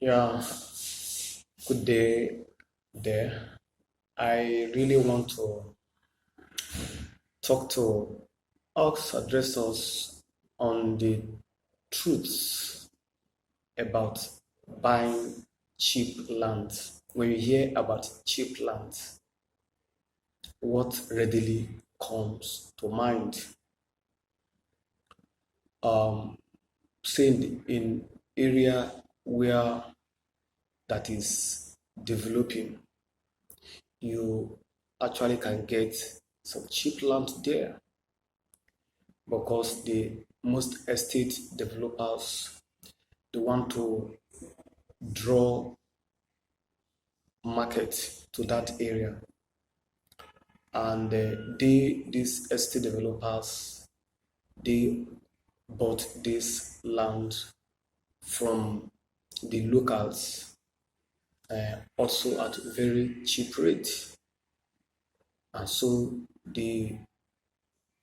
Yeah, good day there. I really want to talk to us, address us on the truths about buying cheap land. When you hear about cheap land, what readily comes to mind? Um, Saying in area where that is developing, you actually can get some cheap land there because the most estate developers they want to draw market to that area, and these estate developers they bought this land from the locals, also at very cheap rate, and so they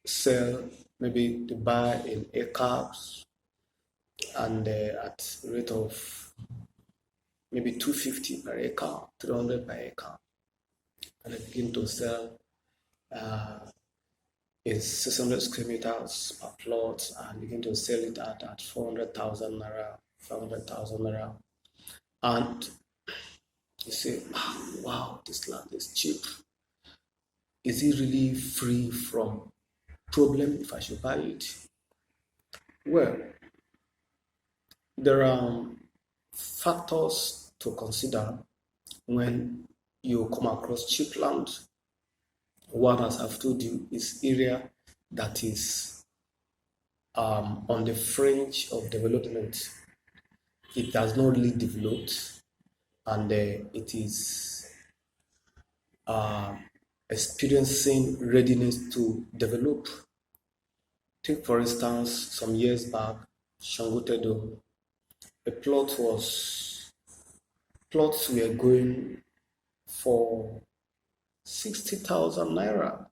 sell, maybe they buy in acres and at rate of maybe 250 per acre, 300 per acre, and I begin to sell uh, in 600 square meters per plot and begin to sell it at 400,000 naira, 500,000 naira. And you say, wow, this land is cheap. Is it really free from problem if I should buy it? Well, there are factors to consider when you come across cheap land. One, as I've told you, is area that is on the fringe of development. It has not really developed, and it is uh, experiencing readiness to develop. Take, for instance, some years back, Shangotedo, a plots were going for 60,000 naira.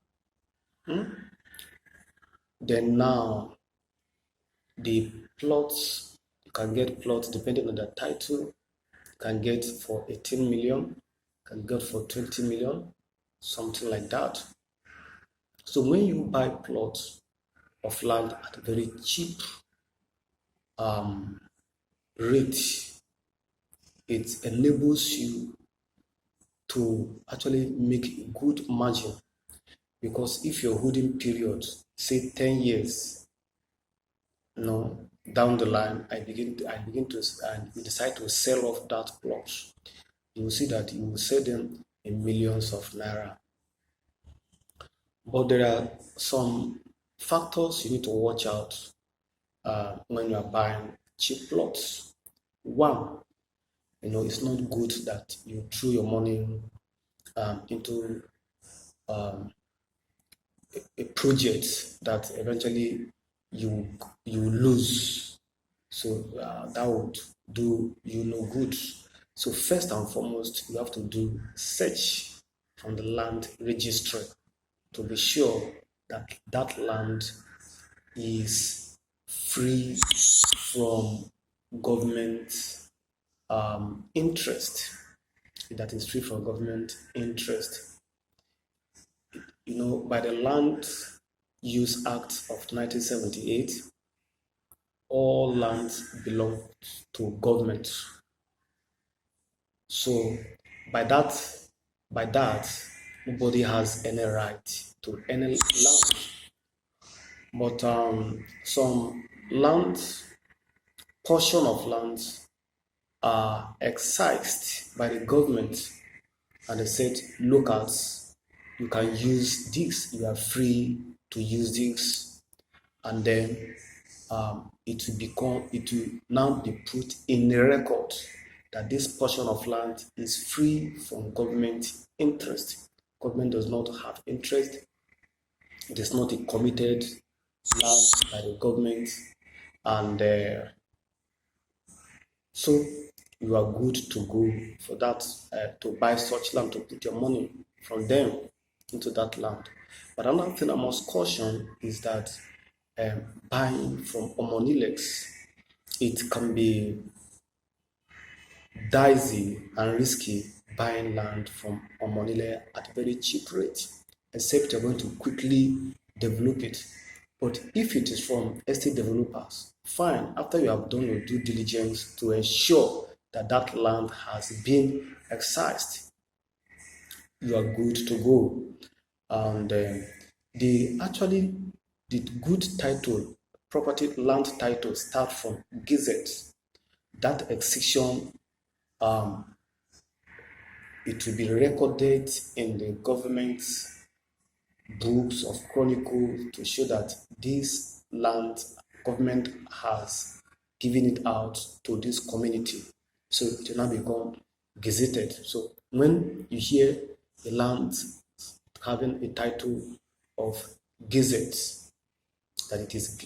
Then now, the plots, you can get plots depending on the title, can get for 18 million, can get for 20 million, something like that. So when you buy plots of land at a very cheap um, rate, it enables you to actually make a good margin, because if your holding period, say 10 years, no, down the line, I begin to, and you decide to sell off that plot, you will see that you will sell them in millions of naira. But there are some factors you need to watch out when you are buying cheap plots. One, it's not good that you throw your money into um, a project that eventually you you lose. So that would do you no good. So first and foremost, you have to do search from the land registry to be sure that that land is free from government interest. That is free from government interest. By the Land Use Act of 1978, all lands belong to government. So by that, nobody has any right to any land. But some lands, portion of lands are excised by the government, and they said locals, you can use this, you are free to use this, and then it will now be put in a record that this portion of land is free from government interest. Government does not have interest. It is not a committed land by the government, and so you are good to go for that, to buy such land, to put your money from them into that land. But another thing I must caution is that buying from Omonilex, it can be dicey and risky buying land from Omonile at a very cheap rate, except you're going to quickly develop it. But if it is from estate developers, fine, after you have done your due diligence to ensure that that land has been excised, you are good to go. And the good title, property land title start from Gazette. That excision, um, it will be recorded in the government books of chronicle to show that this land government has given it out to this community. So it will now become gazetted. So when you hear a land having a title of gazette, that it is a